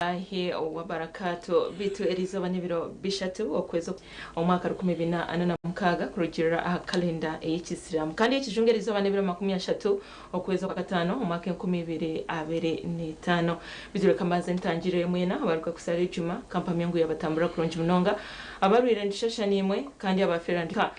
Ahi wa barakatu bitu erizoba n'ibiro bishatu okwezo omwaka 2026 kurugirira aha kalenda y'Ekisilamu kandi ekijunge erizoba n'ibiro 30 okwezo kwa gatano omwaka 2025 bizureka maze ntangire mwena abaruka kusala ijuma kampani yangu yabatambura kurungi munonga abarwire ndishasha nimwe kandi abafera ndika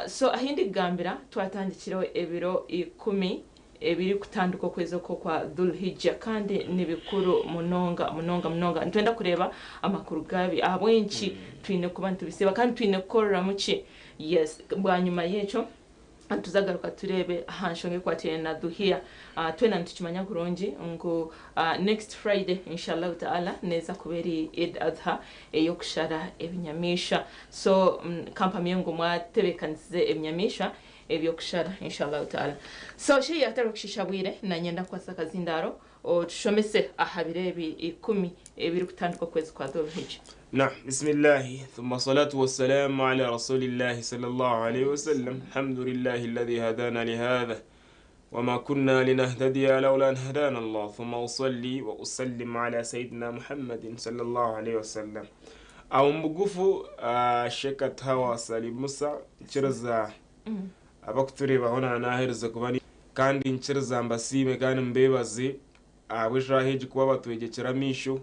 so ahindi gambira twatandikiro ebiro 10 ebiri kutanduka kwezo ko kwa Dhulhijja kandi nibikuru munonga ntwenda kureba amakuru gabi abwenchi twine kuba ntubisiba kandi twine korora muki yes bwanyuma yecho tuzagaruka turebe hanshonge kwatire na duhia twena ntukimanya kurungi ngo next Friday inshallah taala neza kuberi Eid Adha eyo kushara ebinyamisha so kampani yangu mwatebekanze ebinyamisha ebyo kushara inshallah taala so she yatarukishabwire na nyenda kwa sakazindaro o tushomese ahabire 10 ebiri kutanduka kwezi kwa Dhulhijja. Bismillah thumma salatu wassalamu ala rasulillah sallallahu alayhi wasallam alhamdulillahi alladhi hadana li hadha wama kunna linahtadiya lawla an hadana Allah thumma usalli wa usallim ala sayyidina Muhammadin sallallahu alayhi wasallam aw mbugufu shekat hawa salim Musa chiraza abakutureba hona nahereza kubani kandi nchiriza mbasime kandi mbebaze abwishaheje kuba batwegekera misho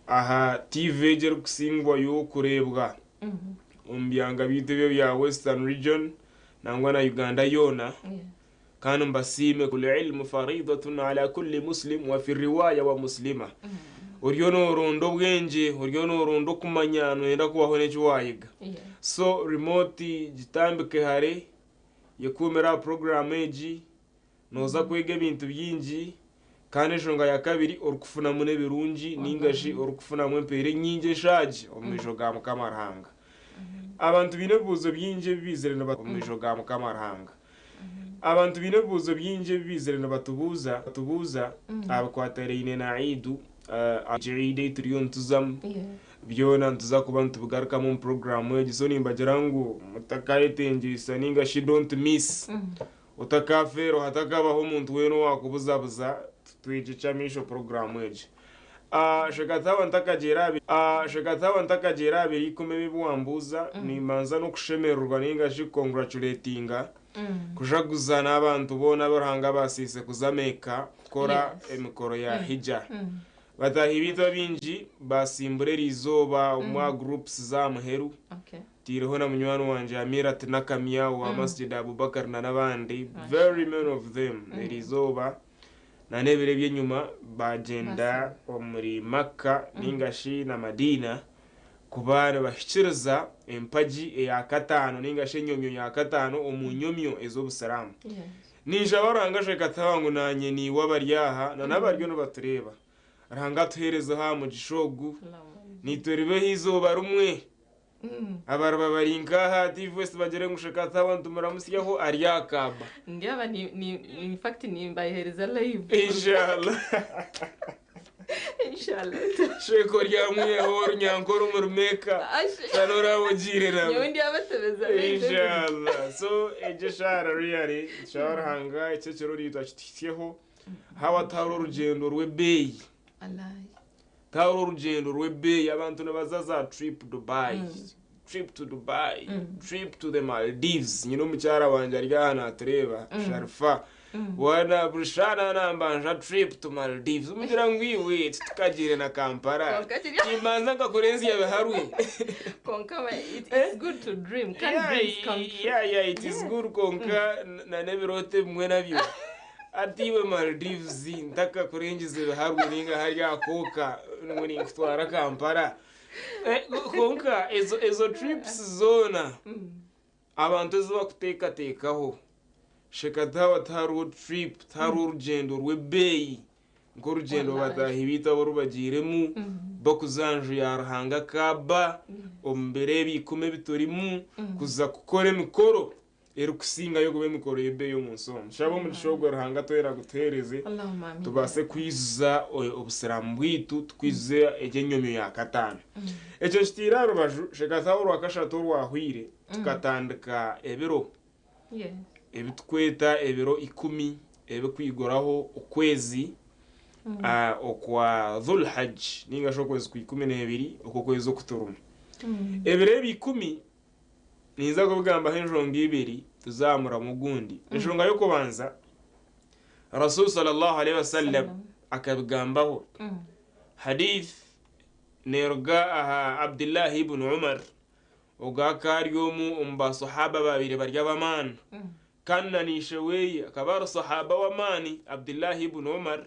aha TV ger kusingwa yo kurebwa umbyanga bitebyo bya Western Region nangwa na Uganda yona kandi mbasime kul ilmu faridatun ala kulli muslim wa fi riwaya wa muslima uryo no rondo bwenje uryo no rondo kumanyano yenda kubaho n'ecyo wayiga so remote gitambike hare yekumera program eji noza kwega ibintu byinji kandi shonga ya kabiri orukufuna mune birungi ningashi orukufuna mwempere nyinje shaje omujo ga mukamarhanga abantu binebuzo byinje bizere no omujo ga mukamarhanga abantu binebuzo byinje bizere no batubuza abakwaterine na Eidu ajide turiyo ntuzam byona ntuza kuba ntubugaruka mu program ejo nimbagirango mutakayetenjisa ningashi don't miss utakafero hatakabaho umuntu weno wakubuzabuza twijicamisho program ejo shekatawa ntakagera abiri kumebe bwambuza nimanza no kushemerurwa ningashi congratulatinga kujaguza n'abantu bona baranga basise kuzameka kora emikoro ya hijja batahibito binji basimbure rizoba umwa groups za muheru tiriho na munywano wanje Amira Tinakamia wa Masjid Abubakar na nabandi very many of them rizoba na nebere byenyuma bagenda muri Makka ningashi na Madina kubana bashikiriza empaji ya katano ningashi nyomyo ya katano omunyomyo ezo busalamu ninja barangaje katawangu nanye ni wabaryaha na nabaryo no batureba ranga tuhereza ha mu gishogu nitoribe hizoba rumwe abaraba barinka hati voice bagere ngushakata abantu muramusyaho aryakaba ndiaba ni in fact ni mbahereza live inshallah sheko ryamwe hor nyankoro murmeka sanora wogirira ndi abatebeza inshallah so ejeshara really shara hanga icyo ritashityeho hawa taro rugendo rwebey Tauro rugendo rwebe abantu nabazaza trip Dubai trip to Dubai trip to the Maldives mucyara wanje aryana atreba Sharfa wana brushana nambanja trip to Maldives umugira ngwiwe tukagire na Kampala imbanza ngakurenzi yabe harwe konka it's good to dream it is good konka na nebirote mwe nabyo atiwe Maldives ntaka kurengize harwe ninga hari akoka muri kutwara Kampala konka ezo trips zona abantu zo bakuteka shekatawa taro trip taro rugendo rwebey ngo rugendo batahibita borubagiremu bakuzanju yarahanga kaba ombere bikume bitorimu kuza gukora mikoro kusinga yo gube mikoro yebe yo munsomo shabo mu gishogo rahanga toera gutereze tubase kwiza obusiramu bwitu twize egenyomyo ya katano ejo stira rubaju shekatawa rwakashato rwahwire tukatandika ebiro ebitkweta ebiro 10 ebe kwigoraho ukwezi okwa dhul hajj ninga shokwezi ku 12 okwo kwezi okuturuma ebire bikumi niza kugamba henjonga ibiri tuzamura mugundi enjonga yo kubanza Rasul sallallahu alaihi wasallam akabigambaho hadith nerga Abdullah ibn Umar ogakaryomu umba sahaba babiri barya bamana kanna nisheweye akabar sahaba wa mani Abdullah ibn Umar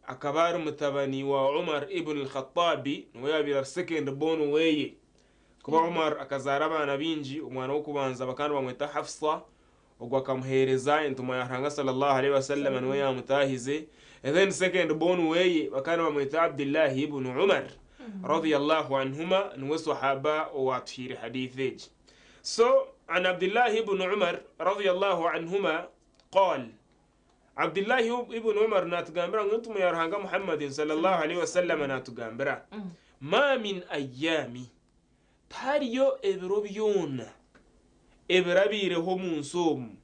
akabar mutabani wa Umar ibn al-Khattabi noyabira second born weye kuba Umar akazara abana binji umwana wo kubanza bakana bamwita Hafsa ogwa kamuhereza entuma ya Ranga sallallahu alaihi wasallam anwe yamutahize and then second born weye bakana bamwita Abdullah ibn Umar radiyallahu anhuma nwe sahaba wa tfiri hadithaji so عن عبد الله بن عمر رضي الله عنهما قال عبد الله بن عمر ناتغامبرا انتم يا رهانغا محمد صلى الله عليه وسلم ناتغامبرا ما من ايامي تاريو ابروبيون ابرابيره منصوم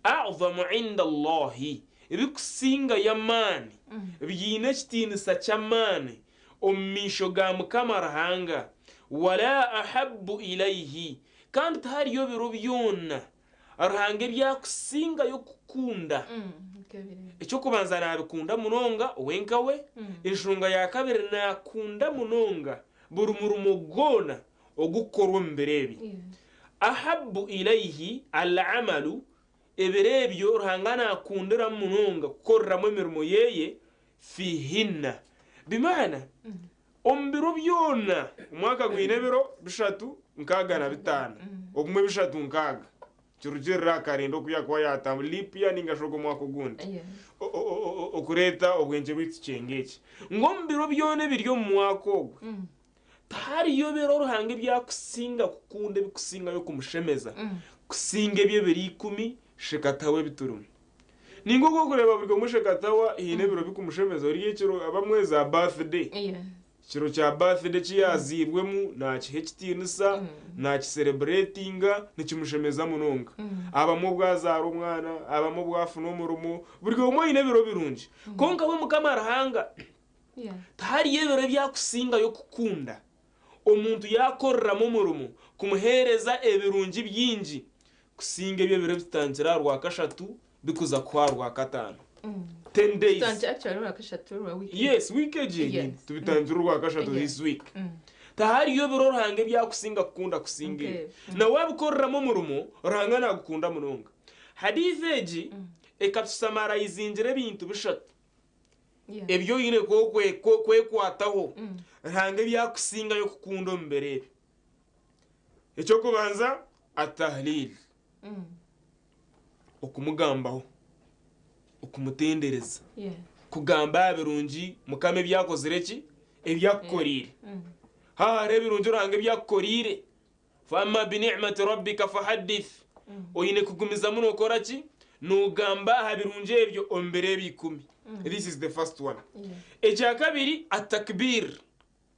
اعظم عند الله بكسينغا يماني بينشتين سچماني اميشوغام كمرهانغا ولا احب اليه kandi hari yo biro byona arhange byakusinga yo kukunda icyo kubanza nabikunda munonga wenkawe inshunga ya kabiri nakunda munonga buri murumugona ogukorwa mberebi ahabbu ilayhi al'amalu eberebyo arhanga nakundira munonga gukorramo imirimo yeye fihinna bimana ombiro byona umwaka gwinebiro bishatu nkaga na bitana ogumwe bishatu nkaga cyurugirira karendo kuyakwa yatambu lipia ningashogo mwako gundi okureta obwenje bw'ikicengeki ngombiro byone biryo mu mwako tari yo bero ruhange byakusinga kukunde bikusinga yo kumushemeza kusinge bye biri 10 shekatawe biturume ningo go kureba buryo mushekatawa hine biro bikumushemeza uriye kiro abamweza birthday kiro cha birthday cyazibwemu na kihekitinisa na celebratinga nikimushemeza munonga abamo bwazara umwana abamo bwafu no murumo buryo mo ine biro birunji konka we mukamarahanga tari yebero byakusinga yo kukunda omuntu yakorra mu murumo kumuhereza ebirunji byinji kusinga byo biro bitangira rwa kashatu bikuza kwa rwa katano 10 days. Tanti actually rwa kashatu rwa week. Yes, week again. Tubitangira rwa kashatu this week. Tahari yo biro ruhange byakusinga kukunda kusinge. Na wabukorra mu murumo ruhanga na gukunda munonga. Hadithaji ekatusamara izinjire bintu bishatu. Ebyo yine kwe kwataho ruhange byakusinga yo kukunda mbere. Icyo kubanza atahlil. Okumugambaho okumutendereza kugamba birungi mukame byakozereki ebyakorire ha birungi urange byakorire fama bi ni'mati rabbika fahaddith oyine kugumiza muno koraki nugamba ha birungi ebyo ombere bikumi. This is the first one. Echa kabiri at-takbir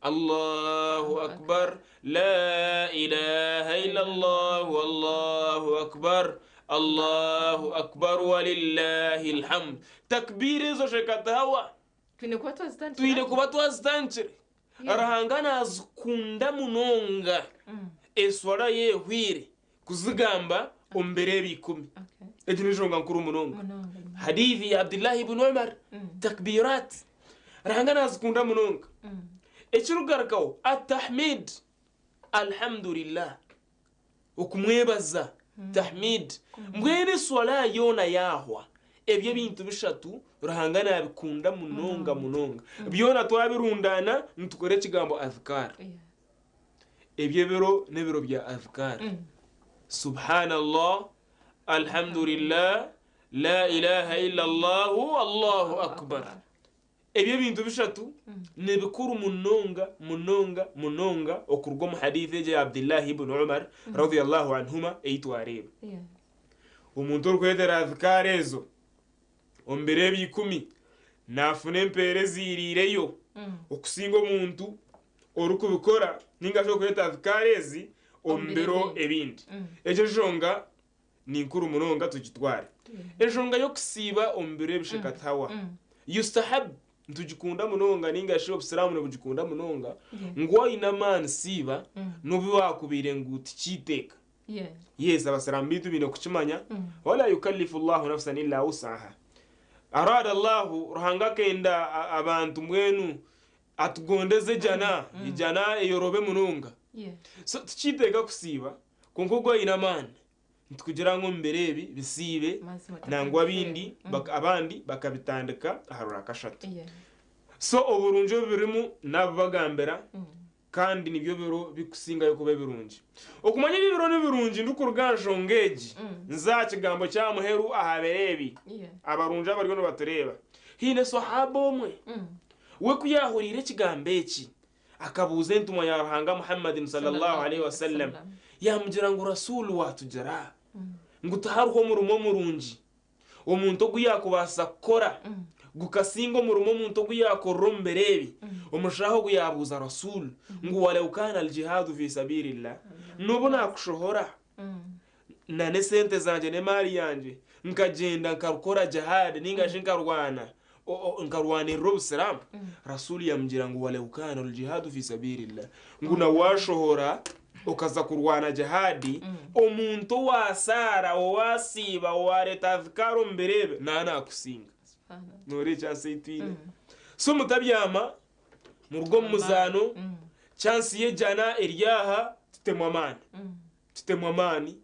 Allahu akbar la ilaha illa Allah wallahu akbar Allahu akbar walillahi alhamd. Takbiri zo shekatawa tuine kuba twazitanchire arahangana azikunda munonga eswara yehwire kuzigamba ombere bikumi eti nijonga nkuru munonga hadithi ya Abdullah ibn Umar takbirat arahangana azikunda munonga ekirugarakawo at-tahmid alhamdulillah okumwebaza tahmid mwene swala yona yahwa ebye bintu bishatu ruhangana bikunda munonga byona twabirundana ntukore kigambo azkar ebye biro nebiro bya azkar subhanallah alhamdulillah la ilaha illa Allah Allahu akbar ebye bintu bishatu nebikuru munonga okurwa mu hadith ya Abdullah ibn Umar radiyallahu anhuma eitwareba umuntu urkwetera azkar ezo ombere bikumi nafune mperezi irireyo okusinga omuntu orukubikora ninga cyo kweta azkar ezi ombero ebindi ejo jonga ninkuru munonga tugitware ejonga yo kusiba ombere bishekatawa yustahab ntugikunda munonga ninga shi obusiramu nebugikunda munonga ngo inamani siba nubi wakubire nguti kiteka yes abasiramu bitu bine kukimanya wala yukallifu Allahu nafsan illa wus'aha arada Allahu ruhanga kenda abantu mwenu atugondeze ijana eyorobe munonga so tukiteka kusiba konko inamani ntukugira ngo mberebi bisibe nangwa bindi abandi bakabitandika aharura kashatu so oburunje birimu nabagambera kandi nibyo biro bikusinga yo kuba birunji okumanya bibiro n'ibirunji ndukuruganjo ngeji nza kigambo cya muheru ahaberebi abarunje abaryo no batureba hine sahaba omwe we kuyahurire kigambe iki akabuze ntuma ya ruhanga Muhammadin sallallahu alaihi wasallam yamugira ngo rasulu watujara ngutaharuho murumo murunji omuntu guyakubasa kora gukasingo murumo omuntu guyakoromberebi omushaho guyabuza rasul ngo wala ukana aljihad fi sabilillah nubona kushohora nane sente zanje ne mali yanje nkagenda nkakora jihad ninga shinkarwana nkarwane robusram rasul yamugira ngo wala ukana aljihad fi sabilillah nguna washohora okaza kurwana jihadi omuntu wasara owasiba wareta azkaro mberebe nana akusinga nore chance itwine so mutabyama murugo muzano chance ye jana eryaha tutemwamani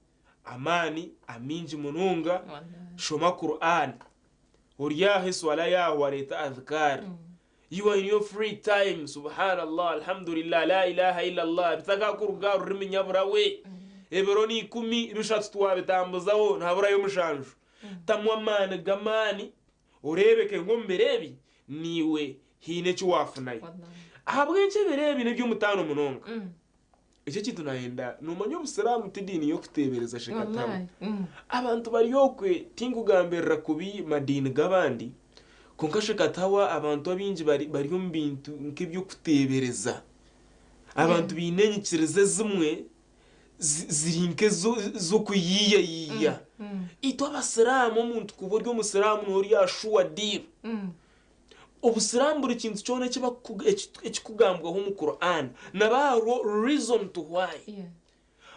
amani aminji mununga shoma Qur'an oryaha swala ya wareta azkar you are in your free time subhanallah alhamdulillah la ilaha illa Allah bitaka kuruga rurimi nyaburawe eberoni 10 bishatu twabitambuzaho ntabura yo mushanju tamwamane gamani urebeke ngo mberebi niwe hine cywafunaye ahabwenje berebi nebyo mutano munonga icyo kitu nayenda numanyo obusiramu tidini yo kutebereza shekatamu abantu bari yokwe tingugamberera kubi madini gabandi konkashe katawa abantu abinji bari mu bintu nk'ibyo kutebereza abantu binenyikirize zimwe zirinke zo kuyiya ito abasiramu umuntu kuburyo umusiramu nori yashuwa dir obusiramu buri kintu cyone kiba ekikugambwaho mu Qur'an nabaro reason to why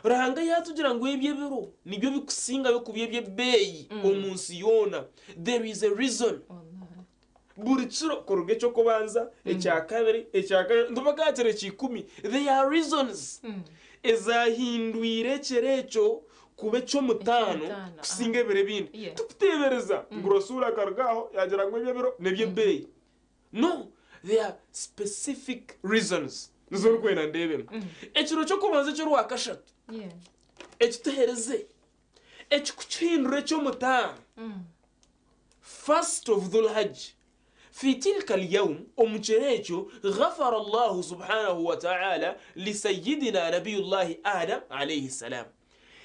rahanga yatugira ngo ibye biro nibyo bikusinga byo kubye beyi omunsi yona there is a reason buri ciro koruge cyo kubanza ecyakabiri ndubagatere kikumi there are reasons ezahinduire cerecho kube cyo mutano kusinga bere bindi tukutebereza ngurosura kargaho yagira ngo ibye biro nebye beyi no there are specific reasons nizoro kwena ndebe ekiro cyo kubanza cyo rwakashatu ekitehereze ekikuchindure cyo mutano first of dhul hajj في تلك اليوم أمجريتو غفر الله سبحانه وتعالى لسيدنا نبي الله آدم عليه السلام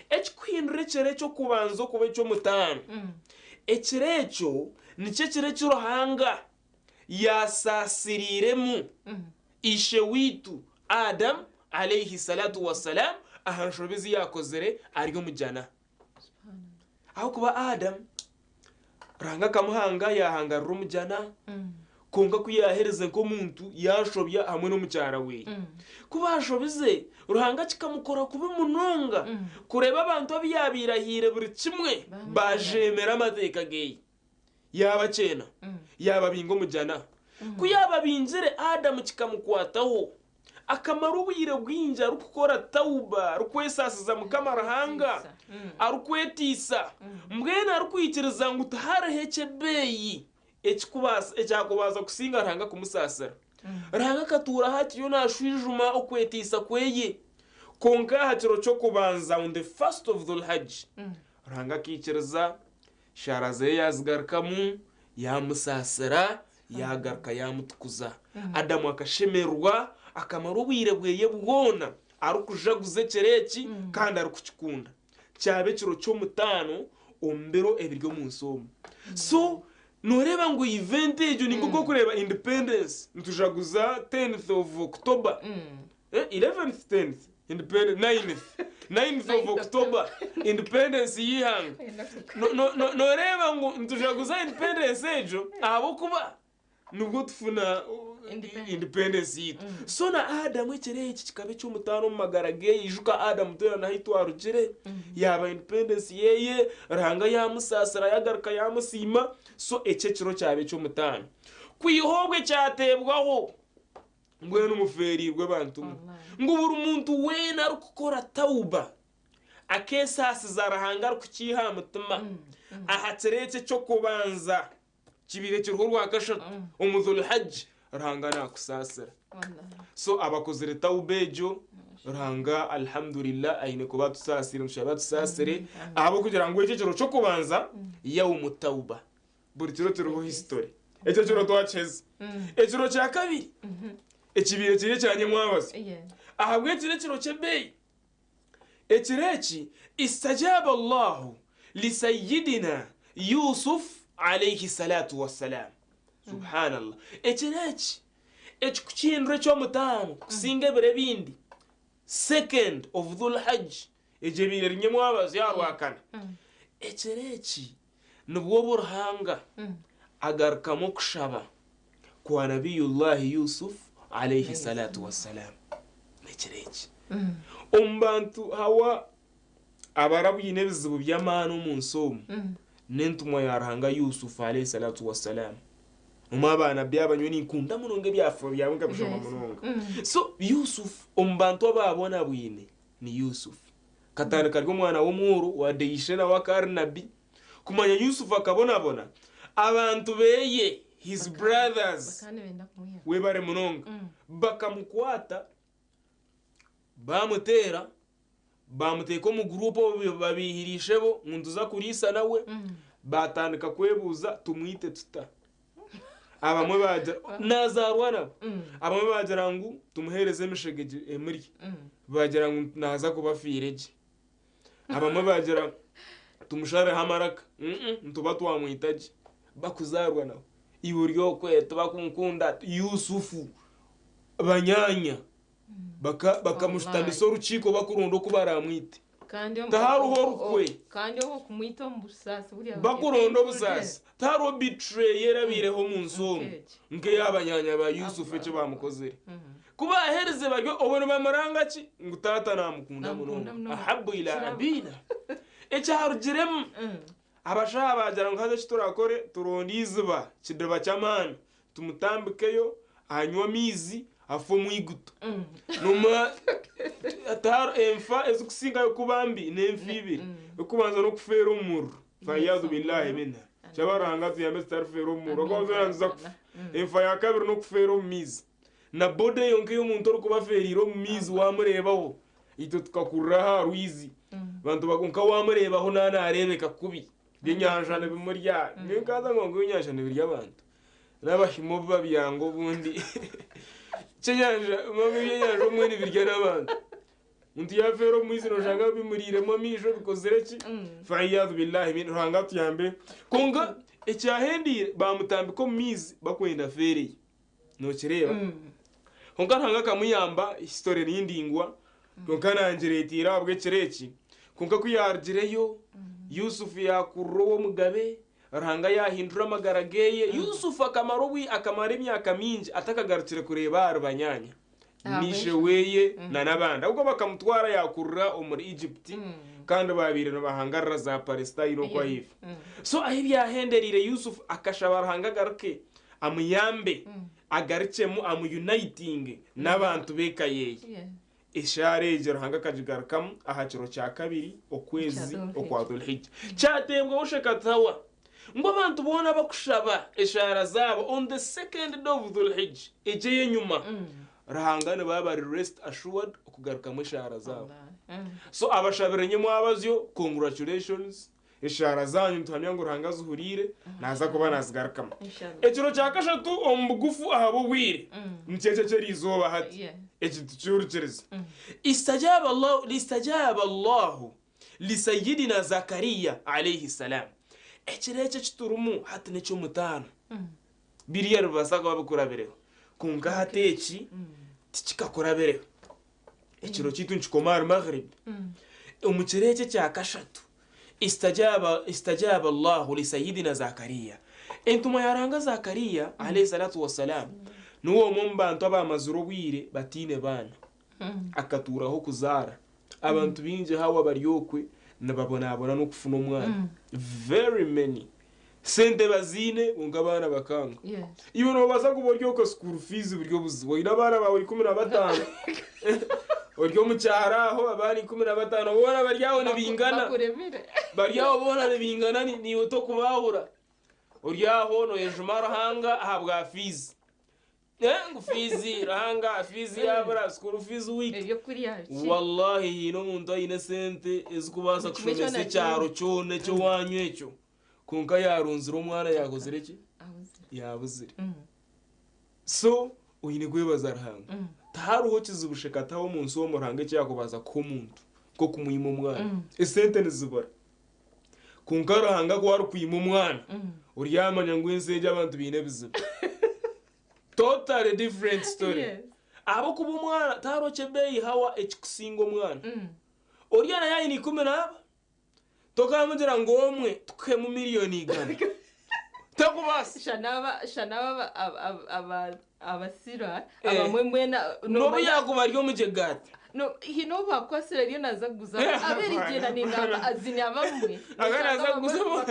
echkuhin recherecho kubanzo kubecho mutano echirecho nichechirecho rohanga yasasiriremu ishe witu Adam alayhi salatu wassalam ahanshobizi yakozere ariyo mujana aho kuba Adam ranga kamuhanga yahanga rumujana konga kuyahereze ko muntu yashobya hamwe no mucyara we kubashobize ruhanga kikamukora kuba munonga kureba abantu abiyabirahire buri kimwe bajemera amateka geye yaba cena yaba bingo mujana kuyaba binzire Adam kikamukwataho akamaru buyire bwinja rukukora tauba rukwesasiza mukamarahanga arukwetisa mbwena arukwikiriza ngo utahare hece beyi ekyakubaza kusinga ranga kumusasira ranga katura hati yo nashwijuma okwetisa kweye konka hatiro cyo kubanza on the first of dhul hajj ranga kikiriza sharaze yazgarkamu yamusasira yagarka yamutukuza Adamu akashemerwa akamaro bwire bweye bwona arukujaguze cereki kandi arukukikunda cyabe kiro cyo mutano ombero ebiryo munsomo so noreba ngo event ejo niko kureba independence ntujaguza 10th of October 11th 10th independence 9th of October independence yihanga noreba ngo ntujaguza independence ejo abo kuba nubwo tufuna independence yitu so na Adamu ekire iki kikabe cy'umutano mu magarage yijuka Adamu tera na hitu arugire yaba independence yeye ranga yamusasara yagaruka yamusima so ekekiro cyabe cy'umutano kwihobwe cyatebwaho ngwe n'umuferirwe bantu ngo buri umuntu wena ari gukora tauba akesasi zarahanga ari kukiha mutima ahateretse cyo kubanza kibire cy'uruhu rwa kashatu umuzul hajj ranga nakusasira so abakozere taubejo ranga alhamdulillah ayine ko batusasira mushaba tusasire abo kugira ngo ekekiro cyo kubanza yawo mutauba buri kiro cy'uruhu history ekekiro twacheze ekiro cya kabiri ekibire kire cyanye mwabaza ahabwe ekiro cyebei ekireki istajaba Allah li sayyidina Yusuf alayhi salatu wassalam subhanallah ekireki ekikuchindre cyo mutano kusinga bire bindi second of dhul hajj ejebire rinye mwabaza yarwakana ekireki nubwo burhanga agarkamo kushaba kwa nabiyullah Yusuf alayhi salatu wassalam ekireki umbantu hawa abarabwine bizibu by'amano mu nsomo nentumwa yarhanga Yusuf alayhi salatu wassalam umabana byabanywe nikunda munonge byafo byabunga bishoma munonga so Yusuf umbantu ababona bwine ni Yusuf katana kariko mwana w'umwuru wa Deishena wa Karnabi kumanya Yusuf akabona abantu beye his brothers we bare munonga bakamukwata bamutera bamuteko mu grupo babihirishebo ngunduza kurisa nawe batandika kwebuza tumwite tuta abamwe baje nazarwana abamwe bagira ngo tumuhereze mishegeje emuri bagira ngo naza kubafireje abamwe bagira tumushare hamaraka ntuba twamwitaje bakuzarwa nawe iburyo kweto bakunkunda Yusufu banyanya bakamushitaniso ruciko bakurundo kubaramwite taharuho rukwe kandi ho kumwita mu busasi buriya bakurundo busasi taro betray yerabireho mu nsomo nge yabanyanya ba Yusufu cyo bamukozere kuba ahereze baryo obone bamaranga ki ngutata namukunda muno ahabbu ila abina ecyarugirem abashaba bagira ngo haje turakore turondiziba kideba cyamana tumutambikeyo anywa mizi afo mwiguto numa atar enfa ezukusinga yokubambi nemfibiri ukubanza no kufera umuru fayadu billahi minna cyabaranga tuyambe starfera umuru ko zanza enfa ya kabiri no kufera umizi na bode yonke y'umuntu uri kubaferira umizi wamurebaho ito tukakuraha ruizi bantu bagunka wamurebaho nana arebeka kubi byenyanja ne bimurya ninkaza ngo nyinyanja ne birya abantu nabashimo babyango bundi cyanyanja mwe byenyanja umwe ne birya nabantu undi yafero muizi no janga bimuriremo mijo bikozereki fayadu billahi min ranga tuyambe konga ecyahendi bamutambiko mizi bakwenda fereye no kireba konga ntanga kamuyamba history n'indingwa konga nangiretira abwe kireki konga kuyargireyo Yusuf yakurowo mugabe ranga yahindura amagarageye Yusuf akamarowi akamara imyaka mingi atakagarukire kureba arubanyanya nishe weye na nabandi ahubwo bakamutwara yakurura muri Egypt kandi babire no bahangarira za Palestine no kwa hivi so ahibi yahenderire Yusuf akashaba hangagaruke amuyambe agarikemu uniting n'abantu bekayeye ishare jero hanga kajigarukam ahakiro cya kabiri okwezi okwa Dhul Hijja cyatembwa ushekatawa ngo abantu bona bakushaba ishara zabo on the second day of Dhul Hijja ejeye nyuma rahangane babari rest assured okugaruka mu ishara zabo so abashabiranye mu abazyo congratulations ishara zanyu tuhamya ngo rahanga zuhurire naza kuba nazigarukamo ekiro cya kashatu ombugufu ahabo wire mukecekeri izoba hati ekitucyurukiriza istajaba Allah li sayyidina Zakariya alayhi salam ekireke kiturumu hati ne cy'umutano biriya rubasaka babikurabireho kunga hateki tikikakurabireho ekiro kitu nchikomar maghrib umukireke cya kashatu istajaba Allah li sayyidina Zakariya entuma yaranga Zakariya alayhi salatu wassalam nuwo mu bantu abamazuro bwire batine bana akaturaho kuzara abantu binje hawa baryokwe nababona no kufuna umwana very many sente bazine unga abana bakanga iyo no baza kuburyo ko school fees buryo buzibo ina abana bawe 15 uryo mu cyaraho abana 15 ubona baryaho nabingana baryaho bona nabingana ni uto kubahura uryaho no yejumara hanga ahabwa fees ngo fees rahanga fees yabara school fees week wallahi no muntu ayine sente ezikubasa kushomesa cyaro cyone cyo wanywecho kunka yarunzira umwana yakozere ki yabuzire so uyine gwebaza rahanga taharuho kizubushekataho munsi wo muranga cyakubaza ko muntu ko kumuyima umwana esente nizibara kunka rahanga ko warukuyima umwana uryamanya ngo inseje abantu bine biziba totally different story abo kuba umwana taroche bei hawa ekikusingo umwana uryana yayi ni 10 tokamudira ngo omwe tuke mu miliyoni igana takubasa shanaba abasira abamwemwena no yakuba ryo mujegati no hino bakwasira ryo nazaguza aberigena ningaba azini abamwe agana zaguza no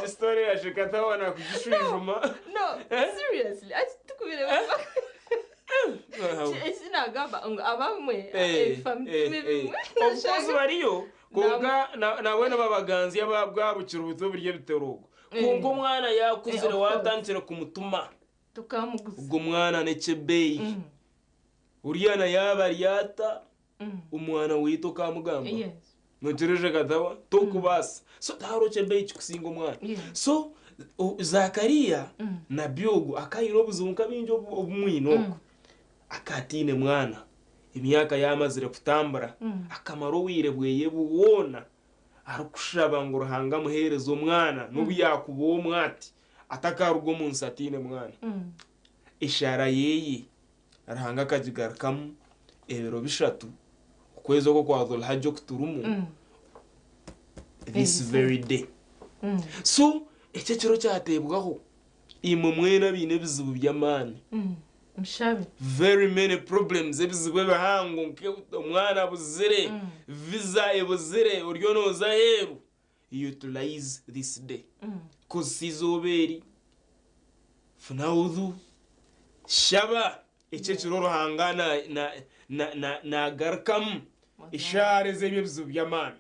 the story ashikata wana kujishujuma no seriously tukubire Isina gaba abamwe family of course bariyo kunga nabona babaganzi yababwarukira ubuto burye biterugo kunga umwana yakuzire watantire kumutuma tukamuguza ubwo mwana nece bei uriyana yabaryata umwana wito kamugamba notereje gadawa tokubasa so taroche bei kusinga umwana so Zakariya na byogo akayiro buzunka binjo obumwino akatine mwana imyaka yamazire kutambara akamaro wirebweye buwona arukushaba ngo ruhanga muherezo mwana nubu yakubo mwati atakarugo munsi atine mwana ishara yeye arahanga kajigarkamu ebiro bishatu ukwezo ko kwa Dhul-Hajj kuturumu this very day so ekekiro cyatebwaho imumwena bine bizibu by'amani mshabe very many problems ebizibwe bahango umwana buzire visa ebuzire uryo noza heru utilize this day cause sizoberi funaudhu shaba ekekiro ruhangana na garkam ishare zebye bizibu by'amani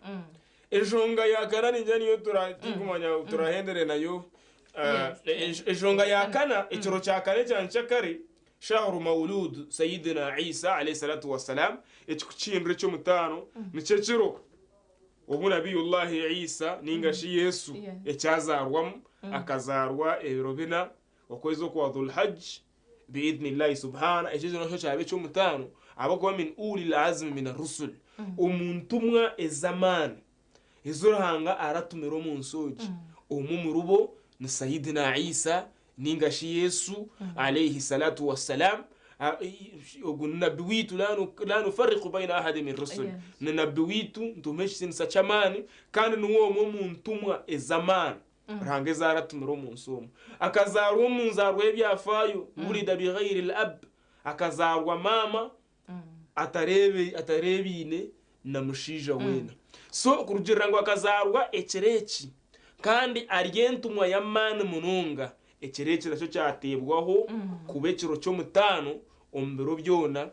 ejonga yakana ninjani yo turatigumanya turahendere nayo ejonga yakana ekiro cyakane cyankakare shahru maulud sayyidina Isa alayhi salatu wassalam ekikucimbre cyo mutano nicekiro ubu nabiyullah Isa ningashi Yesu ecyazarwa akazarwa ebirobina okwezo kwa Dhul-Hajj biidhnillah subhana ekizino cyo cyabe cyo mutano abako min ulil azm min ar-rusul umuntumwa ezaman izurahanga aratumiro munsoji umumurubo ni sayyidina Isa ningashi Yesu alayhi salatu wassalam nabiwitu la nufarriqu bayna ahadin min rusul nabiwitu ntumeshi nsachamani kandi nuwo muntumwa ezaman range zaratumiro munsomo akazarwa munzarwa ebyafayo murida bi ghayri al-ab akazarwa mama atarebine na mushija wena so kurugira ngo akazarwa ekereki kandi aryentumwa yamana mununga ekereki naco cyatebwaho kubekiro cyo mutano ombero byona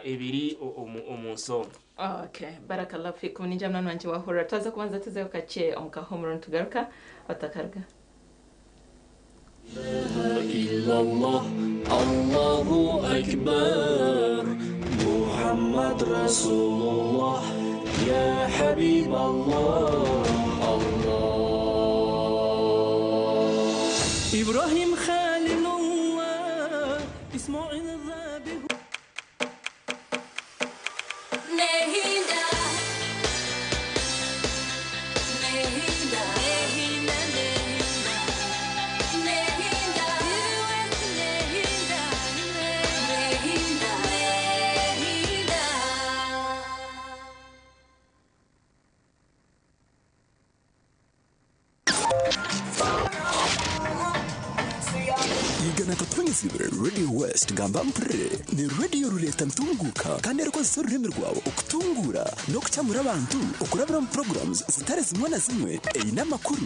ebiri omunsomo. Okay, barakallahu fikum. Ninjamna nanje wahora taza kubanza tuze kache omukahomoro tugaruka batakarga. illallah Allahu akbar Muhammad Rasulullah ya habib Allah Ibrahim Khalilullah Ismail Zabih Nehinda Nehinda Nehinda Nehinda Nehinda Nehinda Nehinda katonyezibire Radio West ngamba mpre ni radio ruleta ntunguka kandi ariko zururimi rwawe ukutungura no kucyamura abantu ukurabira mu programs zitare zimwe na zimwe n'amakuru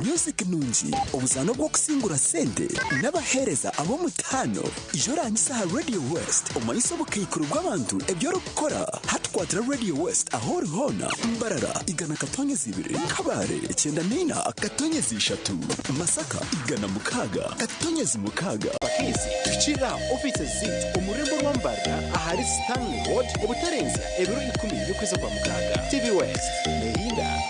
music nungi ubuzano bwo kusingura sente n'abahereza abo mutano ijoranyisa Radio West umanyiso bukikuru bw'abantu ebyo rukora hatwatira Radio West aho rihona mbarara igana katonyezibire kabare 9 katonyezishatu Masaka igana mukaga katonyezi mukaga Pakizi tukira office zit umurembo rwambara ahari Stanley Road ubutarenze ebiro 10 byo kweza kwa mukaga TV West Mehinda.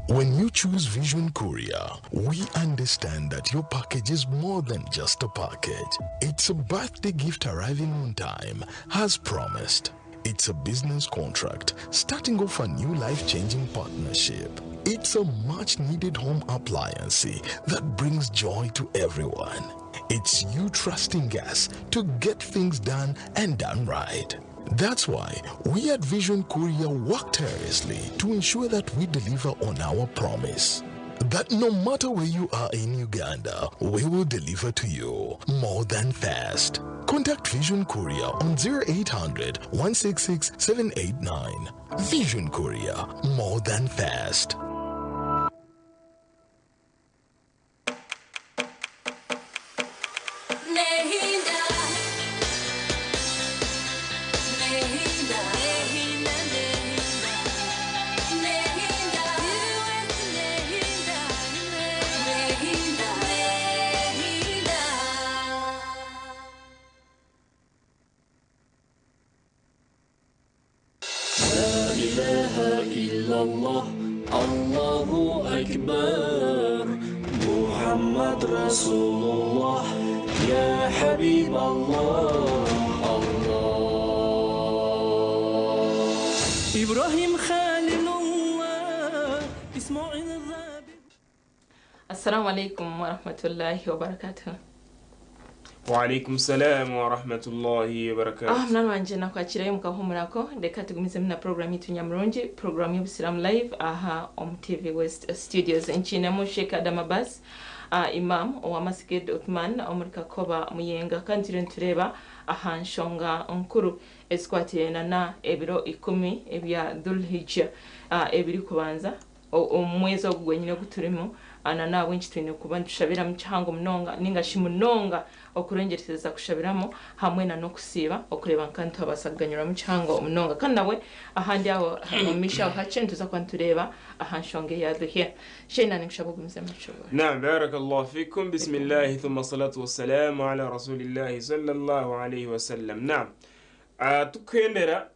When you choose Vision Courier, we understand that your package is more than just a package. It's a birthday gift arriving on time, as promised. It's a business contract, starting off a new life-changing partnership. It's a much-needed home appliance that brings joy to everyone. It's you trusting us to get things done and done right. That's why we at Vision Courier work tirelessly to ensure that we deliver on our promise. That no matter where you are in Uganda, we will deliver to you more than fast. Contact Vision Courier on 0800 166 789. Vision Courier, more than fast. Allahu Akbar Muhammad Rasulullah Ya Habib Allah Ibrahim Khalilullah Ismail al-Rabi. Assalamu alaikum wa rahmatullahi wa barakatuh. Wa alaikum salam wa rahmatullahi wa barakatuh. Mnano wanje na kwakira mukahumurako ndeka tugumize mna program yitu Nyamurungi, program y'Ubusiramu live aha on TV West Studios nchini mu Sheikh Adam Abbas, imam wa Masjid Uthman omurika koba muyenga kandi tureba aha nshonga nkuru eskwate na ebiro 10 ebya Dhulhijja ebiri kubanza omwezi ogwenyine guturimo anana wenchi twine kuba tushabira mu kihango munonga ninga shimunonga okurengereza kushabiramo hamwe na no kusiba okureba nkantu abasaganyura mu kihango munonga kandi nawe ahandi aho misha hacentuza kwantureba ahanshonge yadhihe shayna nikushabugumiza mchuba. Naam, barakallahu fikum. Bismillah thumma salatu wassalamu ala rasulillah sallallahu alayhi wasallam. Naam, tukendera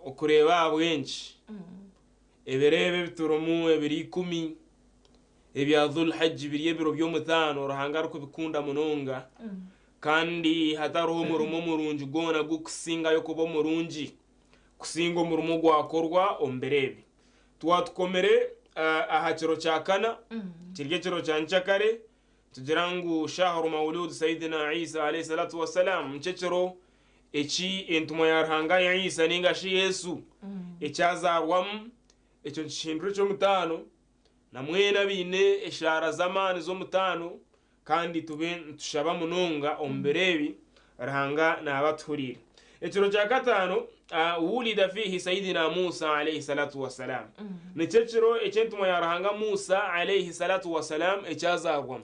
okureba abwenchi ebirebe biturumu ebiri 10 ebya Dhulhijja biriye biro byo mutano rahangara ko bikunda munonga kandi hataruho murumo murungi gona gukusinga yo kubo murungi kusinga umurumo gwakorwa omberebe twatukomere ahakiro cyakana kirye kiro cyanchakare tugirangu shahru maulud sayyidina Isa alayhi salatu wassalam mchechero echi entuma yarhanga ya Isa ninga shi Yesu echazarwam echo nshindro cyo mutano na mwena bine eshara zamani zo mutano kandi tushaba munonga omberebi rahanga na abaturire ekiro cya gatano wulida fihi sayidina Musa alayhi salatu wassalam necechero echentuma yarahanga Musa alayhi salatu wassalam echazarwa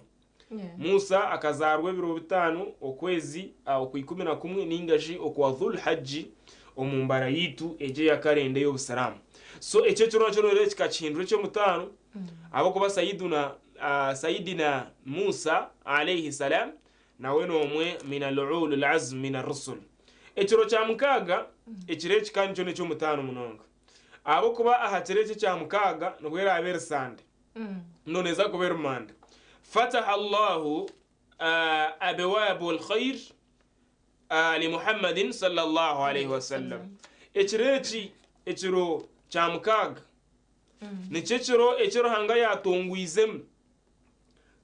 Musa akazarwe biro bitano okwezi ku 11 ningaji okwa Dhulhijja omumbara yitu eje yakarende yo busalamu. So echechero cyo rero kikachindro cyo mutano abo kuba sayidina Musa alayhi salam nawe nomwe min al-ul al-azm min ar-rusul. Echiro cya mukaga echire kikanjo ne cyo mutano munonga abo kuba ahatereke cya mukaga no gwera abersande none za kubera manda fataha Allahu abwab al-khair li Muhammadin sallallahu alayhi wasallam. Echiro cya mukaga ni echiro hanga yatongwizem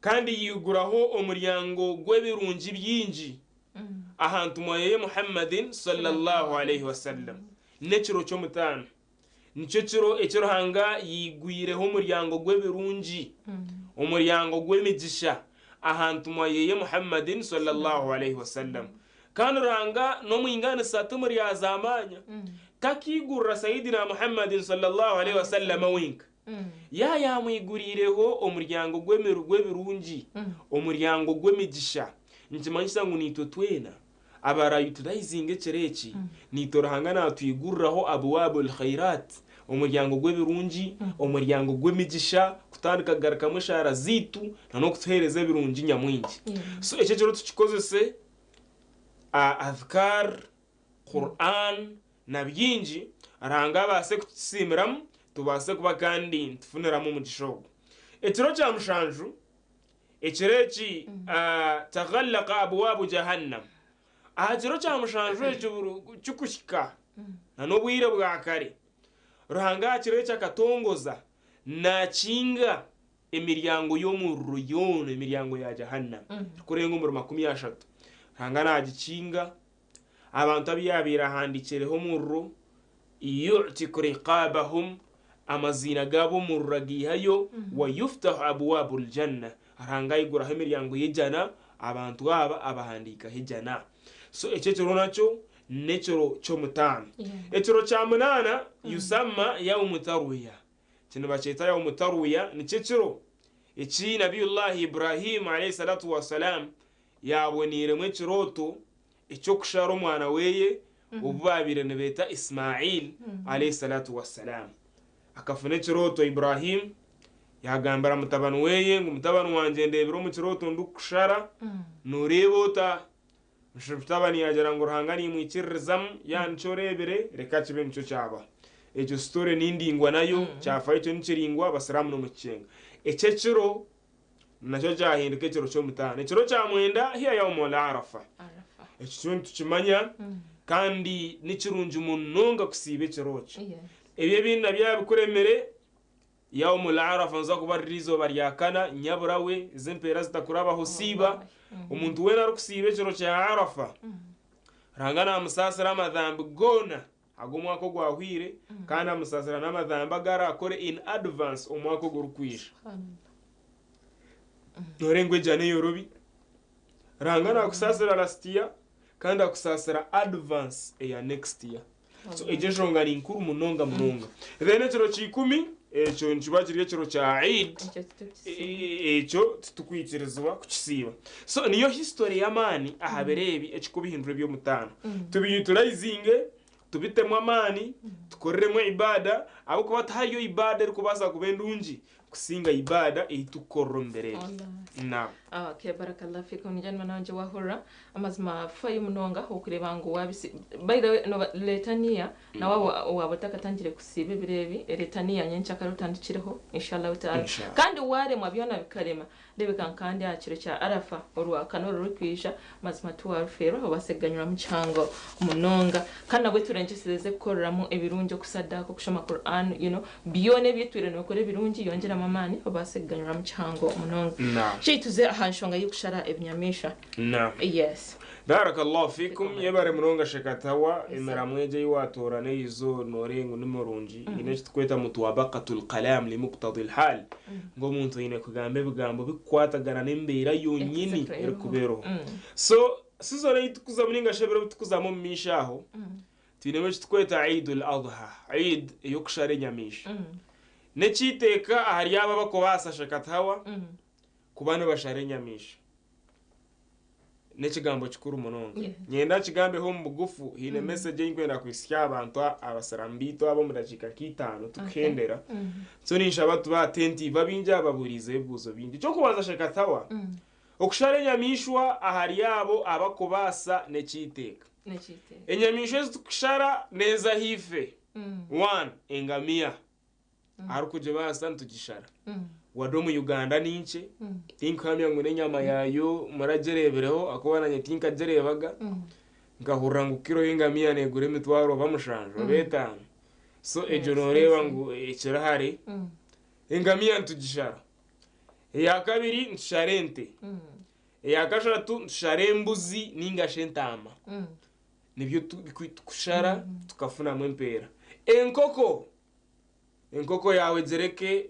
kandi yiguraho omuryango gwebirungi byinji ahantu moye Muhammadin sallallahu alayhi wasallam. Nechiro cyo mutano nicyo kiro ekiruhanga yigwireho umuryango gw'ebirungi umuryango gw'emigisha ahantu mwayeye Muhammadin sallallahu alaihi wasallam kandi ruhanga no mwingane satumur ya zamanya kakigurra sayidina Muhammadin sallallahu alaihi wasallam winka ya mwigurireho umuryango gw'ebirungi umuryango gw'emigisha ntimanyisa ngo nito twena abarayu tudayizinge cereki nito ruhanga natwigurraho abwabul khairat umuryango gw'ebirungi umuryango gw'emigisha kutandika garaka mushara zitu no kutuhereza ebirungi nyamwingi so icyo cyo tukikozese azkar Qur'an na byinji aranga base kutsisimiramu tubase kuba kandi tufuniramo umugisho ekiro cya mushanju ekireki taghallaqa abwab jahannam ekiro cya mushanju cyukushika na nobwire bwa kare ruhanga kire cyakatongoza na kinga emiryango yo mu ruyono emiryango ya jahannam kurenga umuro 30 hanga nagikinga abantu abiyabira handikireho murro yu'ti riqabahum amazina gabo murragihayo wa yuftahu abwabul janna aranga igura emiryango y'ijana abantu aba abahandika hijana so ecyo nacho necyo cyo mutano ecyo cya munana yusamma yawm tarwiya kino baceta yawm tarwiya nicyo iki nabiyullah Ibrahim alayhi salatu wassalam yaboniremwe kiroto icyo kushara umwana weye ubabire nebeta Ismail alayhi salatu wassalam akafune kiroto Ibrahim yagambara mutabanu weye ngo mutabanu wanje ndebero mu kiroto ndukushara nurebota mutabani yagera ngo ruhangani mwikirizamu yancorebere reka kibe nicyo cyaba ecyo story nindingwa nayo cyafaye cyo nikiringwa basiramu no mucenga ecekiro nacyo cyahinduka ekiro cyo mutana ekiro cya mwenda hiya ya Arafa ekyo tukimanya kandi nikirunje umunonga kusibe kirocho ebye bintu byabikuremere ya Arafa nza kubaririzo baryakana nyaburawe zempera zitakurabaho siba umuntu wena ari kusibe ekiro cya Arafa rangana amusasira amadhambi gona agomwako gwahwire kandi amusasira n'amadhambi agara akore in advance umwako gurukwisha norengwe jane yorobi rangana akusasira last year kandi akusasira advance ya next year so ejejonga ni nkuru munonga then ekiro cy'ikumi ekyo nchibakiriye ekiro cya Eid ekyo tukwikirizwa kukisiba so niyo history y'amani ahaberebi ekikubihindura byo mutano tubiyuturayizinge tubitemo amani tukoreremo ibada abo kuba tayo ibada ariko baza kubendunji kusinga ibada ihitukorro mbere na okay barakallahu fikum nijani mananje wahura amazima fayo munonga ukureba ngo wabisi by the way no letania na wabo wabotaka tangire kusibe birebi letania nyencha karutandikireho inshallah ta'ala kandi ware mwabyona bikarema ndebeka kandi akiro cya Arafa orwa kanoro rukwisha mazima tuwarufero baseganyura mu cyango munonga kandi nabwe turengeseze kororamo ebirunjo kusadako kushoma Qur'an biyone byitwire no kore birungi yongera mamani baseganyura mu cyango munonga shituze ahanshonga yukushara ebinyamisha yes barakallahu fikum yebare munonga shekatawa imeramweje yiwatora neyizo norengo numurunji ine tweta mutwabaqatul qalam li muqtadi al hal ngo muntu ine kugambe bigambo bikwatagana nembera yonyini erikubero so sizore itukuza muninga shebero bitukuzamo mishaho tineme tweta Eid al-Adha Eid yokushare nyamisha neciteka ahari yaba bakobasa shekatawa kubana bashare nyamisha nekigambo kikuru munonga nyenda kigambe ho mugufu hine message y'inkwenda kwisya abantu abasarambito abo mudakika kitano tukendera so nisha batu ba tenti babinja baburize buzo bindi cyo kubaza shekatawa okushare nyamishwa ahari yabo abakobasa neciteka enyamishwe tukushara neza hife 1 engamia arukuje basa ntugishara wadomu Uganda ninche tinkamya ngune nyama yayo marajerebereho akobana tinka jerebaga ngahurra ngukiro y'ingamia negure mitwaro bamushanje betano so ejonoreba ngo ekirahari ingamia ntugishara ya kabiri nsharente ya kashatu nsharembuzi ninga shentama nibyo tukushara tukafuna mwempera enkoko enkoko yawe zereke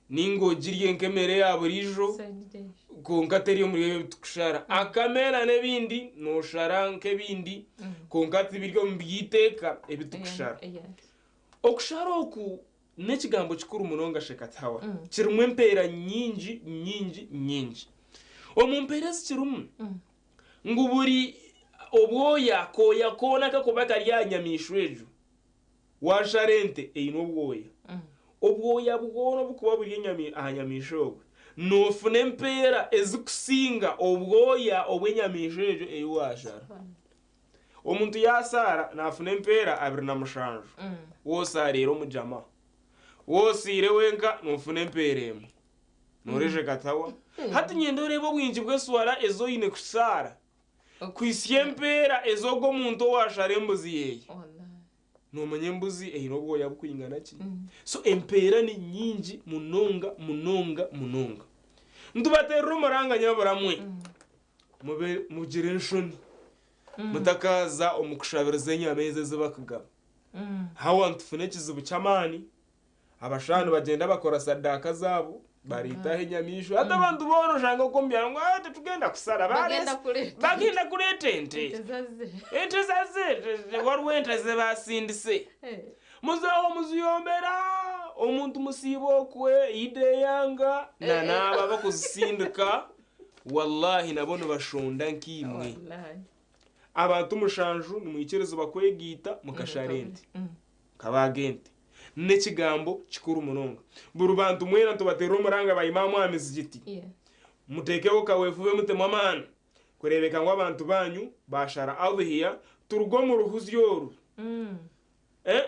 ningogirye nkemere ya burijo Side konka teri muri tukushara akamera nebindi no shara nkebindi konka tibiryo mbyiteka ebitukushara okushara oku nekigambo kikuru munonga shekatawa kirumwe empera nyingi omumpera zikirumu nguburi obwoya koya kona kakuba karyanyamishwejo washarente eyino obwoya bwono bukuba buri nyami ahanyamishogwe nofune empera ezikusinga obwoya obwenyamishwejo eyiwashara omuntu yasara nafune empera 27 wosa rero mujama wosire wenka nofune empera emwe noreje katawa hati nyendo rebo bwinji bweswara ezoyine kusara kwisye empera ezogo muntu washara embuzi yeye nomanye embuzi eyino obwoya bukuyingana ki so empera ni nyingi munonga ntubaterera umuranganya buramwe mugire enshoni mutakaza omukushabiriza enyameze zibakugaba hawa ntufune ekizibu ky'amaani abashanu bagenda bakora sadaka zabo baritaho enyamisho hata abantu bono oshanga kumbya ngo ate tugenda kusara bagenda kuleta ente zaze waliwo ente zebasindise muzaho muziyombera omuntu musibo okwe ide yanga nanaba bakuzisindika wallahi nabono bashonda nkimwe abantu mushanju nimwikerezo bakwegita mukasharente kabagente nekigambo kikuru munonga burubantu mwena tubatera umuranga bayimamu amizigiti mutekeho kawefuwe mutemwa mana kurebeka ngo abantu banyu bashara adhiya turugo mu ruhuzyoru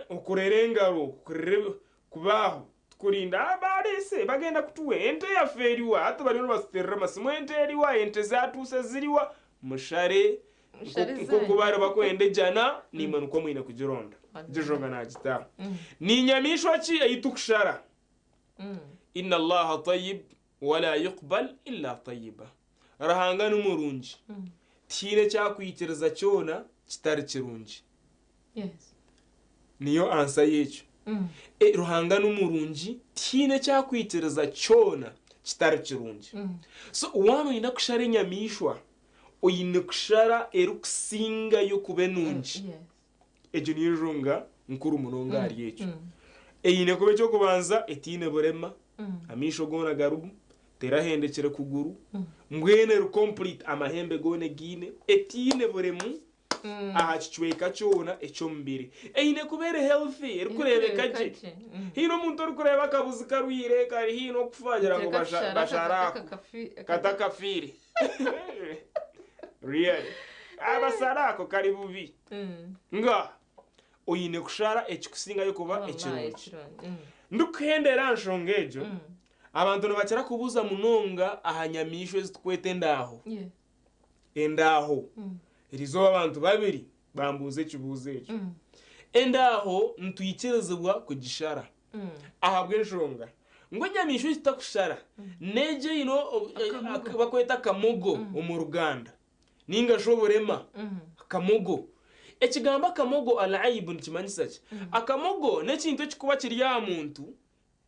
ukurerengaro kubaho kurinda abarese bagenda kutuwe ente ya feriwa hata bari no basterera masimu ente eriwa ente zatuse ziriwa mushare kubara bakwende jana ni manuko mwina kujironda jijonga najita ni nyamishwa ki ayitukushara inna allaha tayyib wala yuqbal illa tayyiba rahanga numurunji tine cyakwitereza cyona kitari kirunji niyo ansa yecho ruhanga numurunji tine cyakwitereza cyona kitari kirunji so wano ina kushara nyamishwa oyine kushara erukusinga yo kubenunji ejo niyojunga nkuru munonga ari yecho eyine kube cyo kubanza etine burema amisho gona garubu terahendekere kuguru mbwene ru complete amahembe gone gine etine buremu aha kichweka cyona echo mbiri eyine kubere healthy erukurebeka je hino muntu rukureba kabuzi karwire kari hino kufagira ngo basharako katakafiri really abasarako kari bubi nga oyine kushara ekikusinga yo kuba ekirungi ndukhendera nshongejo abantu nabakira kubuza munonga ahanyamishwe zitkwete ndaho endaho irizo abantu babiri bambuze kibuze ejo endaho ntuyikirezebwa kugishara ahabwe nshonga ngo nyamishwe zitakushara neje ino bakweta kamogo mu Ruganda ninga shoborema kamogo ekigamba kamogo alaibu nikimanyisa ki akamogo nekintu kikuba kiri ya muntu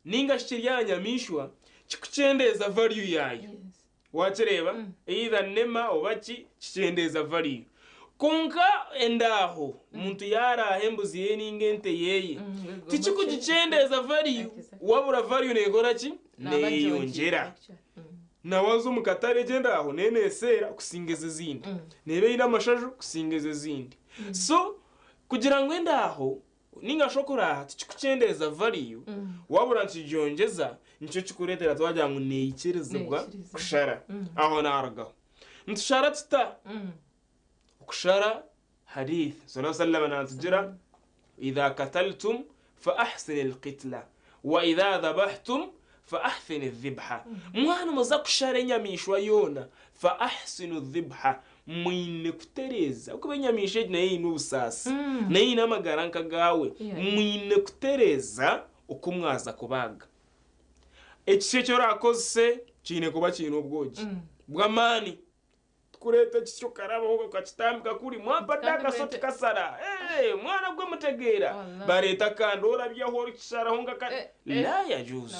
ninga kiri nyamishwa kikuchendeza value yayo wakireba either nema obaki kichendeza value konka endaho muntu yara hembuzi yeningente yeye tichikugichendeza value wabura value negora ki neyongera nawazo mukatare genda aho nenesera kusingeze zindi nebe ina mashaju kusingeze zindi so kugira ngo endaho ninga shokora tichikuchendeza value wabura ntijonjeza nico kikuretera twagira ngo neyikerezebwa kushara aho naragaho ntushara tita kushara hadith sallallahu alaihi wasallam natujira idha qataltum fa ahsin alqitla wa idha dhabhtum fa ahsin adh-dhibha mwana muzakushara nyamishwa yona fa ahsinu adh-dhibha mwine kutereza uko benyamishe naye n'ubusasi naye n'amagaranka gawe mwine kutereza uko mwaza kubaga ekise cyo rakoze kine kuba kino ubwogi bwamani kureta kisyo karaba ukakitambika kuri mwapadaka so tukasara mwana gwe mutegera bareta kandora byahora kishara honga la yajuzu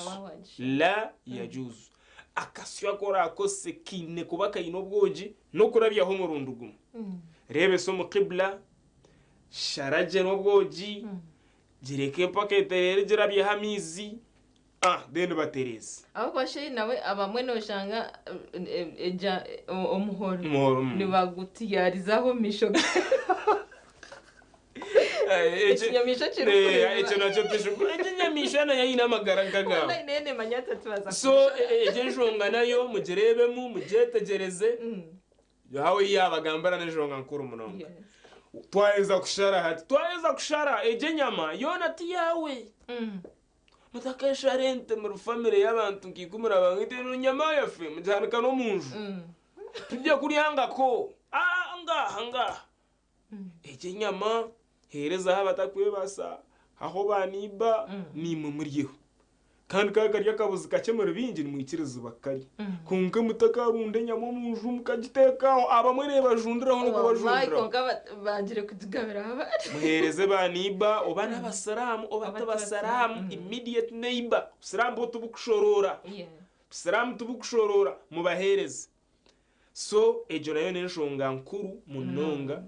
la yajuzu akasyo akora akose kine kubaka inobwoji no kurabyaho murundugumu rebe so mu qibla sharaje nobwoji jireke paketerere jirabye hamizi deni batereze abo kwashe nawe abamwe no shanga eja omuhoro ni bagutiyarizaho misho ikinyamisho kirukuye icyo nacyo tishukuru ikinyamisho na yina magara ngaga wallahi nene manyata tubaza so ejenjonga nayo mugerebemu mugetegereze yawe yabagambara nejonga nkuru munonga twaheza kushara ejenyama yonati yawe mutakesha rente mu family y'abantu ngikumura abangite no nyama yafe mujanika no munju tujye kuri hangako anga ejenyama hereza habatakwe basa aho baniba ni mu muriyo kandi kakarya kabuzi kakemura bingi ni mwikirizo bakari kunga mutakarunde nyama munju mukagitekaho abamwe ne bajundiraho no bajundira konga bagire kutugabira abari muhereze baniba obana abasalamu obatabasalamu immediate neighbor salamu tubukushorora salamu tubukushorora mubahereze so ejo nayo neshonga nkuru munonga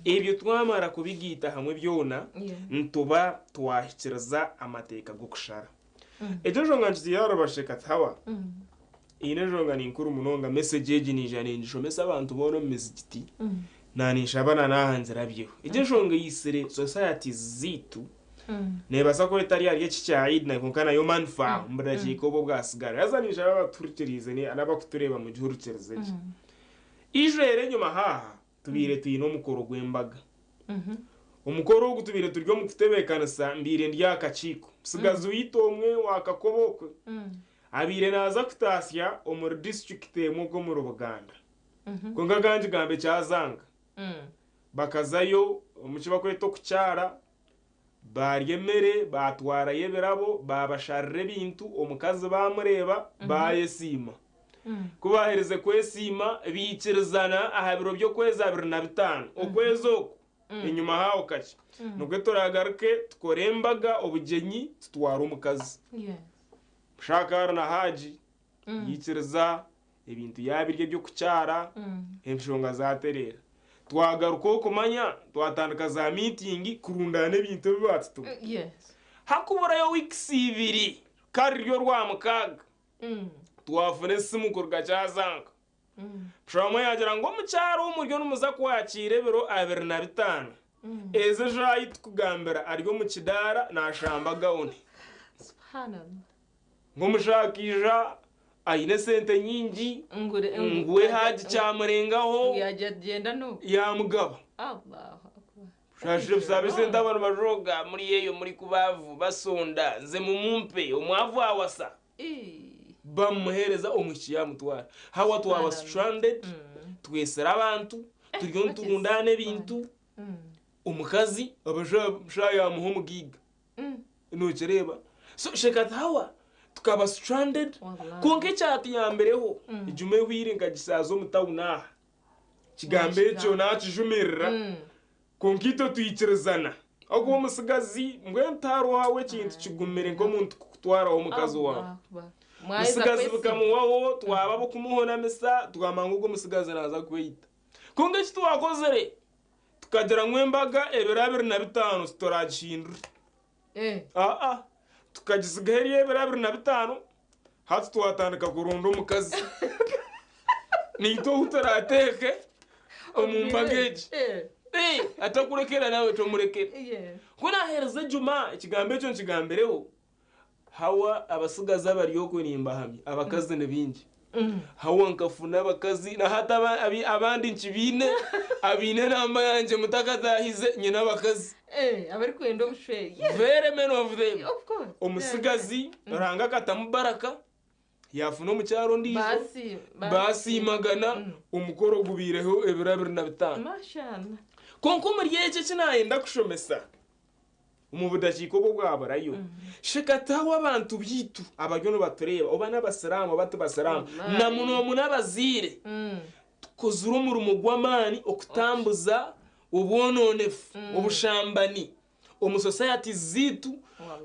ebyo twamara kubigita hamwe byona ntuba twahikiriza amateka gukushara ejo jonga nziyara basheka hawa ine jonga ni nkuru munonga message eji ni jane njomesa abantu bono mizigiti nani shabana nahanzira byo ejo jonga yisere society zitu nebasa ko etari ari y'icyaid na konkana yo manfa mbaraje ko bo bwasigara azanisha abaturikirize ni anabakutureba mu gihuru cyerezeje ijere nyuma haha tubire tuyino mukoro gwembaga umukoro wo gutubire turyo mu kutebekana sa mbire ndyakaciko sigaza uyitomwe wakakobokwe abire naza kutasya omur district mugo mu Rubuganda konga ganje gambe cyazanga bakazayo umukiba kweto kucyara baryemere batwara yeberabo babasharre bintu omukazi bamureba bayesima kubahereze kwesima bikirizana ahabiro byo kweza 25 okwezo inyuma hawo kachi nubwo turagaruke tukorembaga obugenyi tutwara umukazi shakara na haji yikiriza ibintu yabirye byo kucyara empshonga zaterera twagaruko kumanya twatandika za meeting kurundana ibintu bibatatu hakubura yo weeks 2 karyo rwa mukaga twafune simu kurga cyazanga Shama yagira ngo mucyaro umuryo numuza kwakire biro 25 eze jayit kugambira aryo mu kidara nashamba gaone subhanallah ngo mushakija ayine sente nyingi ngwe haji cyamurengaho yagenda no yamugaba Allahu akbar shashire sabe sente abantu bajoga muri yeyo muri kubavu basonda nze mu mumpe umwavu awasa bamuhereza umukiya mutwara hawa twaba stranded twesera abantu turyo turundane bintu umukazi abashaya muho giga no cereba so shekata hawa tukaba stranded konke cyati yambereho ijume wiringa gisazo mutawuna kigambe cyo nakijumirira konkito tuyikirizana agwo umusigazi ngwe ntaro hawe kintu kigumire ngo muntu kutwara umukazi wawe musigazi bukamuwaho twaba bukumuhona misa twamanga ubwo musigazi naza kwita konge kitu wakozere tukagera mwembaga 25 storagishindura tukagisigaye 25 hatu twatandika kurunda umukazi nito utarateke omumbageje atakurekera nawe tomurekera kuna hereza juma ikigambe cyo nkigambereho hawa abasigaza bariyo kurimba hamye abakazi nebingi hawa nkafuna abakazi na hata abandi nkibine abine namba yanje mutakazahize nyina abakazi abari kwenda ubushweri very many of them of course umusigazi ranga katamubaraka yafuna mu cyaro ndizo basi magana umukoro gubireho 25 mashallah konko muri yeje kinayenda kushomesa umubudashiko bwo bwabarayo shekataho abantu byitu abajyo no batureba obana basalamu batubasalamu na muno munabazire tukozura umurimo gw'amani okutambuza obwononefu obushambani omu society zitu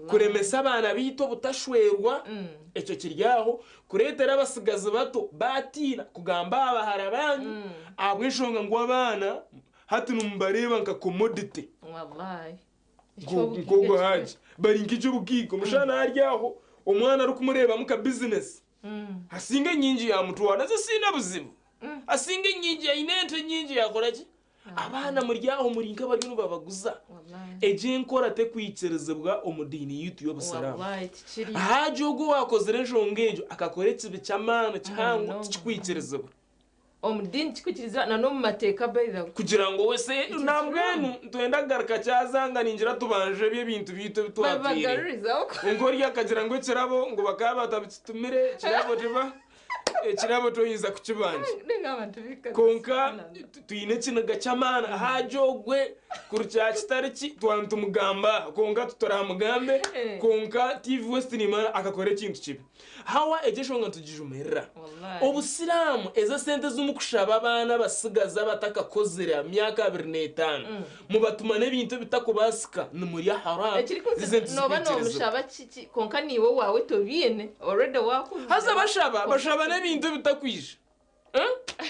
kuremesa abana bitu obutashwerwa ekyo kiryaho kuretera abasigazi bato batira kugamba abahara banyu abweshonga ngo abana hati numbareba nka commodity wallahi ngo haje bari nk'icyo bukiko mushana haryaho umwana ari kumureba muka business asinga nyinji ya mutwana ze sina buzibu asinga nyinji ya inente nyinji yakora ki abana muryaho muri nka bari no babaguza eje nkora te kwicerezebwa omudini yitu y'obusalamu hajogo wakozere njongejo akakora ekibi cy'amana cyangwa kikwicerezebwa omudini kikukiriza na no mu mateka bayira kugira ngo wese nambwenu twenda garuka cyazanga ninjira tubanje bye bintu bito bitwatire ngori yakagira ngo kirabo ngo bakaba batabitumire kirabo tiba kirabo toyiza kukibanje konka tuyine kinaga cyamana hajogwe kurcha kitariki twantu mugamba konka tutaramugambe konka TV West nimana akakore ikintu kibi hawa ejeshonga tujijumerera obusilamu eza sente z'umukushaba abana basigaza batakakozera myaka 25 mubatuma n'ebintu bitakubasika numuri haram no mushaba kiki konka niwe wawe tobiyene already wakuze haza bashaba n'ebintu bitakwisha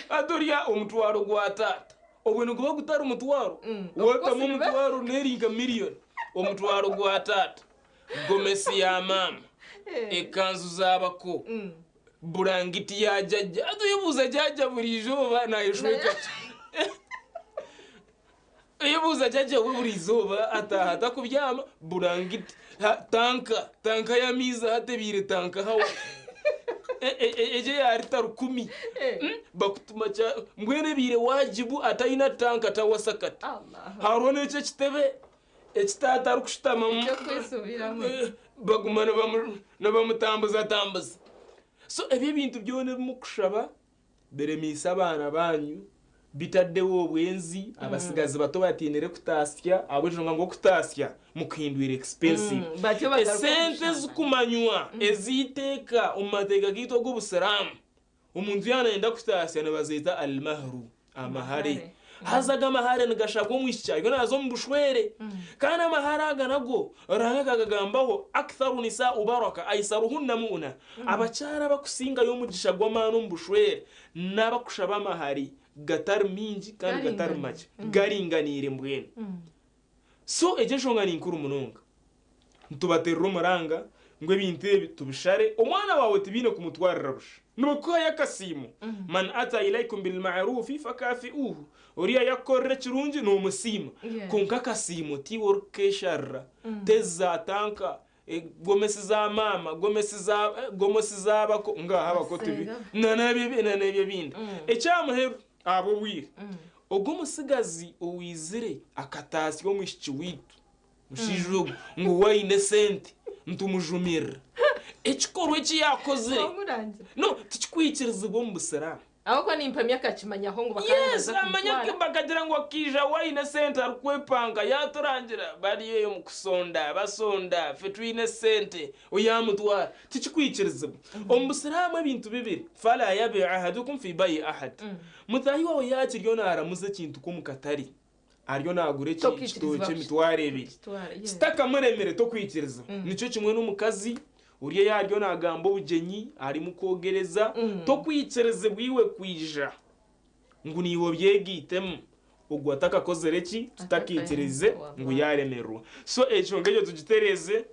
adoria omutwaro gwa tata obwene kuba gutara omutwaro watamu omutwaro neringa million omutwaro gwa tata gomesi ya mama ekanzu z'abako burangiti ya jajja atuyibuza jajja burizoba nayishweka yibuza jajja burizoba atahata kubyama burangiti tanka ya miza hatebire tanka hawa eje yari tarukumi bakutuma cha mbwene bire wajibu atayina tanka tawasakata harone icyo kitebe ekitata arukushitama bagumana bamutambuza so ebyo bintu byone mukushaba beremisa abana banyu bitaddewo obwenzi abasigazi bato batinere kutasya abujunga ngo kutasya mukindwira expensive sente zikumanywa eziteka umateka gito g'ubusalamu umuntu yanenda kutasya nabazita al-mahru amahari hazaga mahare nigashagwa mwisha yo nazo mbushwere kana maharaga nago ranga kagambaho aktharu nisa ubaraka aisaruhunna muuna abacara bakusinga yo mugishagwa mano mbushwere nabakushaba mahari gatar minji kandi gatar make garinganire mbwene so ejeshonga ninkuru munonga ntubaterro maranga ngwe binte tubishare omwana wawe tibine kumutwarira busha nuko yakasimu man ata ilaykum bil ma'ruf fakafi'uhu uriya yakorre kirungi no musima konka kasimu ti workesharra teza tanka gomesi za mama gomesi za bako ngaha bako tibi nanabye bindi ecyamuheru abo bwire ogumusigazi owizire akatasi yo mwishiki witu mushijugo ngo wayine sente ntumujumira ekikorwe ki yakoze no tikikwikiriza bo mbusara ahoko nimpamya kachimanya hongo bakaza amanya bakagira ngo akija wayine sente arkwepanga yatorangira bari yo mukusonda basonda fetwine sente oyamutwara tikikwikiriza ombusiramu ebintu bibiri fala yabi ahadukum fi bay ahad mutayi wawe yakiryo naramuze kintu ko mukatari ariyo nagure kintu cy'imitware ebiri staka muremere to kwikiriza nico kimwe n'umukazi uriye yaryo nagambo bugenyi ari mukogereza to kwikirize bwiwe kwija ngo niwo byegitemo ubwo atakakozereki tutakikirize ngo yaremerwa so ejo ngejo tugitereze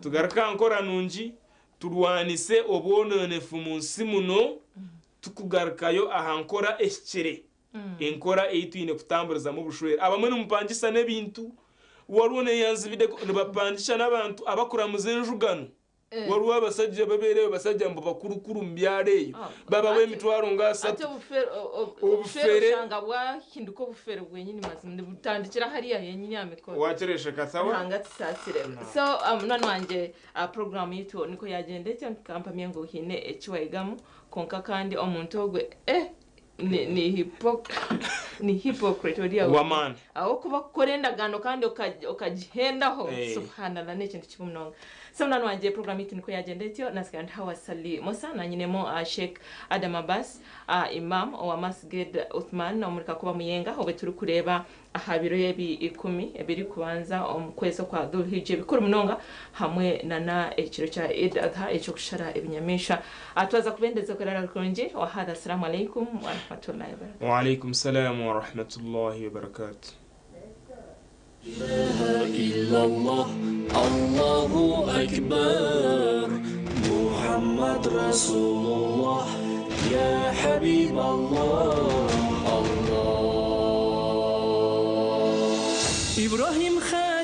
tugaruka nkora nungi turwanise obononefu munsi muno tukugarukayo ahankora ekikire enkora eitwine kutamburiza mu bushwere abamwe n'umupangisa n'ebintu warone yanzibide nibapandisha n'abantu abakura muzenjugano waruwa abasajja baberewe basajja mbo bakurukuru mbyareyo baba we mitwaro ngasa ate ubufere shanga bwahinduko bufere bwenyini mazinde butandikira hariya yenyini amikoro wakeresha kasawa hangati sasire so none wanje program yitu niko yagende cyangwa kampanye ngo hine ekiwaigamu konka kandi omuntu ogwe ni hypocrite odiya waman aho kuba korenda gano kandi okajihendaho subhanallah n'ikintu kibumunonga Samna wanje program yetu niko yagenda etyo nasiga ntawasali Musa na nyinemo Sheikh Adam Abbas imam wa Masjid Uthman na umurika kuba muyenga obe turi kureba ahabiro yebi 10 ebiri kubanza omukwezo kwa Dhulhijja bikuru munonga hamwe na ekiro cha Eid Adha echo kushara ebinyamisha atwaza kubendeza kurara konje wa hada assalamu alaykum wa rahmatullahi wa barakatuh. Wa alaykum salam wa rahmatullahi wa barakatuh. إله إلا الله الله أكبر محمد رسول الله يا حبيب الله الله إبراهيم خالد